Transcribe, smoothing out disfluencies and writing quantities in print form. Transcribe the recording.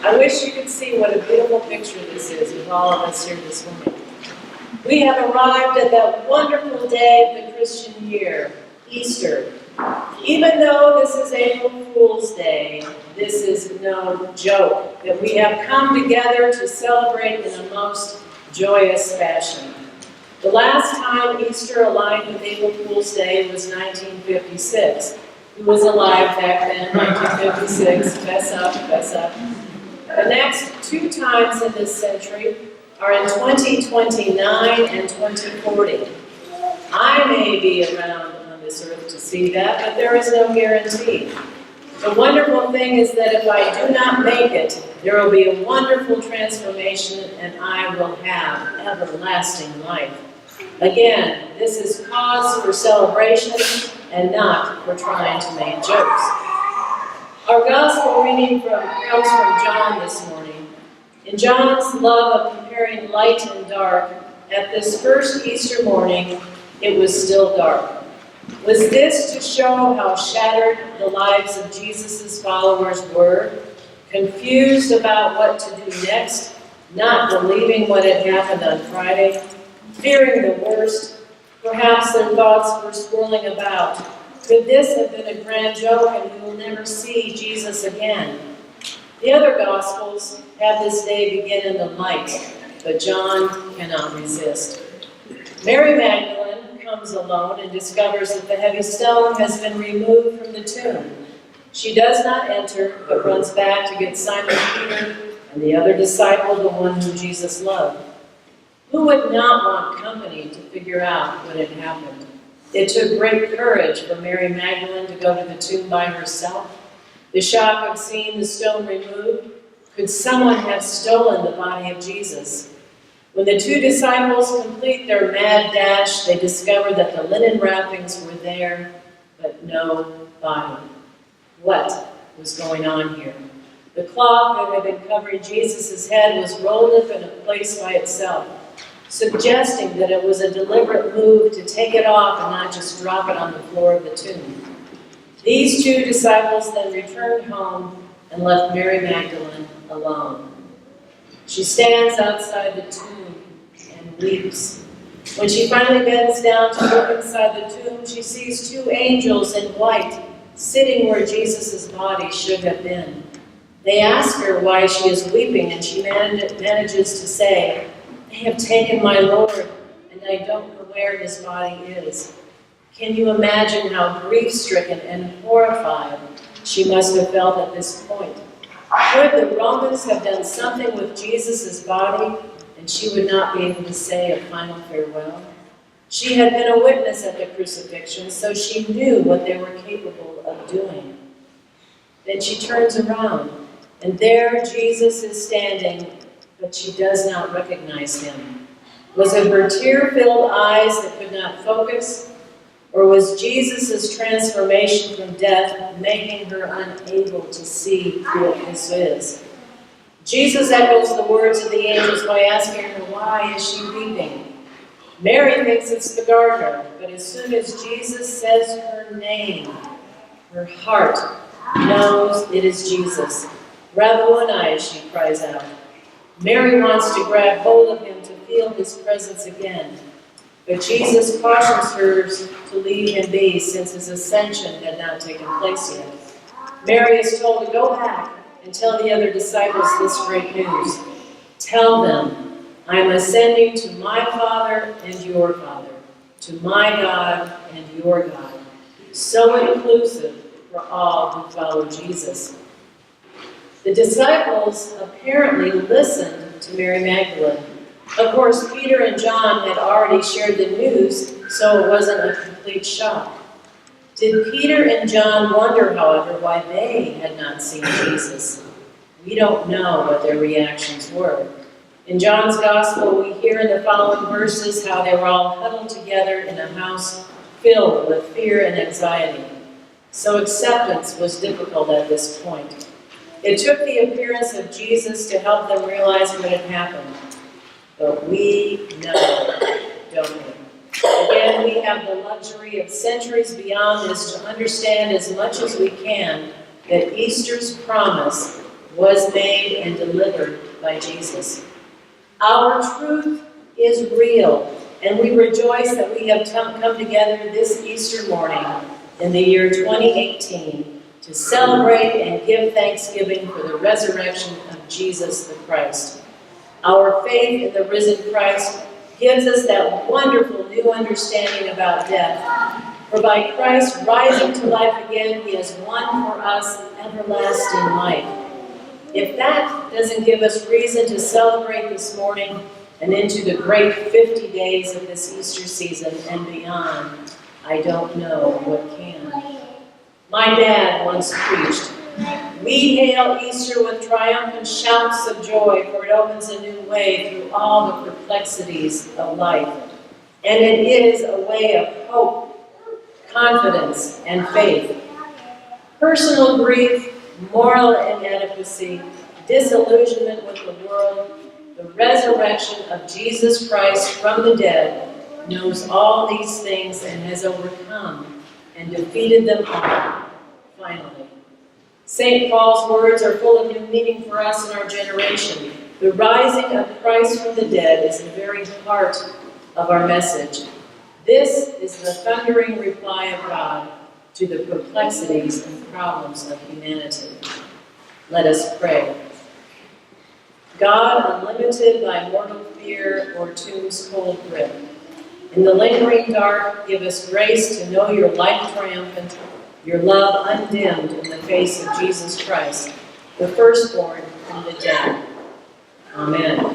I wish you could see what a beautiful picture this is with all of us here this morning. We have arrived at that wonderful day of the Christian year, Easter. Even though this is April Fool's Day, this is no joke that we have come together to celebrate in a most joyous fashion. The last time Easter aligned with April Fool's Day was 1956. Who was alive back then, 1956? Fess up, fess up. The next two times in this century are in 2029 and 2040. I may be around on this earth to see that, but there is no guarantee. The wonderful thing is that if I do not make it, there will be a wonderful transformation and I will have everlasting life. Again, this is cause for celebration and not for trying to make jokes. Our gospel reading comes from John this morning. In John's love of comparing light and dark, at this first Easter morning, it was still dark. Was this to show how shattered the lives of Jesus' followers were, confused about what to do next, not believing what had happened on Friday, fearing the worst? Perhaps their thoughts were swirling about. Could this have been a grand joke and we will never see Jesus again? The other Gospels have this day begin in the light, but John cannot resist. Mary Magdalene comes alone and discovers that the heavy stone has been removed from the tomb. She does not enter, but runs back to get Simon Peter and the other disciple, the one whom Jesus loved. Who would not want company to figure out what had happened? It took great courage for Mary Magdalene to go to the tomb by herself. The shock of seeing the stone removed. Could someone have stolen the body of Jesus? When the two disciples complete their mad dash, they discover that the linen wrappings were there, but no body. What was going on here? The cloth that had been covering Jesus' head was rolled up in a place by itself, suggesting that it was a deliberate move to take it off and not just drop it on the floor of the tomb. These two disciples then returned home and left Mary Magdalene alone. She stands outside the tomb and weeps. When she finally bends down to look inside the tomb, she sees two angels in white sitting where Jesus' body should have been. They ask her why she is weeping, and she manages to say, "They have taken my Lord, and I don't know where his body is." Can you imagine how grief-stricken and horrified she must have felt at this point? Could the Romans have done something with Jesus' body, and she would not be able to say a final farewell? She had been a witness at the crucifixion, so she knew what they were capable of doing. Then she turns around, and there Jesus is standing, but she does not recognize him. Was it her tear-filled eyes that could not focus, or was Jesus' transformation from death making her unable to see who this is? Jesus echoes the words of the angels by asking her, why is she weeping? Mary thinks it's the gardener, but as soon as Jesus says her name, her heart knows it is Jesus. Rabboni, she cries out. Mary wants to grab hold of him to feel his presence again. But Jesus cautions her to leave him be since his ascension had not taken place yet. Mary is told to go back and tell the other disciples this great news. Tell them, I am ascending to my Father and your Father, to my God and your God. So inclusive for all who follow Jesus. The disciples apparently listened to Mary Magdalene. Of course, Peter and John had already shared the news, so it wasn't a complete shock. Did Peter and John wonder, however, why they had not seen Jesus? We don't know what their reactions were. In John's Gospel, we hear in the following verses how they were all huddled together in a house filled with fear and anxiety. So acceptance was difficult at this point. It took the appearance of Jesus to help them realize what had happened. But we know, don't we? Again, we have the luxury of centuries beyond this to understand as much as we can that Easter's promise was made and delivered by Jesus. Our truth is real, and we rejoice that we have come together this Easter morning in the year 2018 to celebrate and give thanksgiving for the resurrection of Jesus the Christ. Our faith in the risen Christ gives us that wonderful new understanding about death. For by Christ rising to life again, he has won for us everlasting life. If that doesn't give us reason to celebrate this morning and into the great 50 days of this Easter season and beyond, I don't know what can. My dad once preached, "We hail Easter with triumphant shouts of joy, for it opens a new way through all the perplexities of life. And it is a way of hope, confidence, and faith. Personal grief, moral inadequacy, disillusionment with the world, the resurrection of Jesus Christ from the dead, knows all these things and has overcome and defeated them all, finally." St. Paul's words are full of new meaning for us in our generation. The rising of Christ from the dead is the very heart of our message. This is the thundering reply of God to the perplexities and problems of humanity. Let us pray. God, unlimited by mortal fear or tomb's cold grip, in the lingering dark, give us grace to know your life triumphant, your love undimmed in the face of Jesus Christ, the firstborn from the dead. Amen.